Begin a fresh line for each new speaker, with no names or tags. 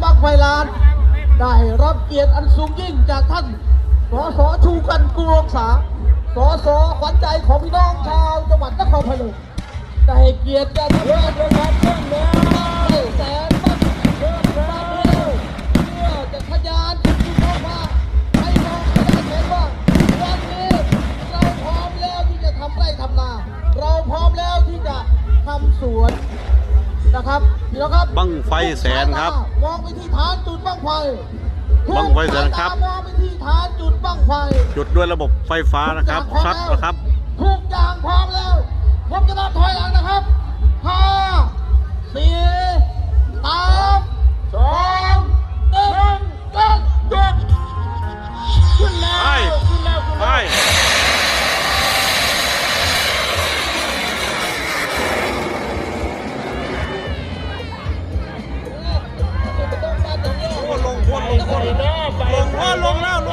บังไฟลานได้รับเกียรติอันสูงยิ่งจากท่านสสชูกันกุลงษาสสขวัญใจของพี่น้องชาวจังหวัดนครพนมได้เกียรติจากท่านประธานเรื่องแล้วแสนบังเพื่อจะขยานพี่น้องว่าให้น้องได้เห็นว่าวันนี้เราพร้อมแล้วที่จะทำไร่ทำนาเราพร้อมแล้วที่จะทำสวนนะครับพี่น้องครับ
บั้งไฟแสนครับ
มองไปที่ฐานจุดบั้งไฟ
บั้งไฟแสนครับ
มองไปที่ฐานจุดบั้งไฟ
จุดด้วยระบบไฟฟ้านะครับชัดนะครับ
ทุกอย่างพร้อมแล้วผมจะนับถอยหลังนะครับ5 4 3 2 1ก็จุดขึ้นแล้ว
ไป
ขึ้นแล้ว
ไปลงแล้วลงแล้ว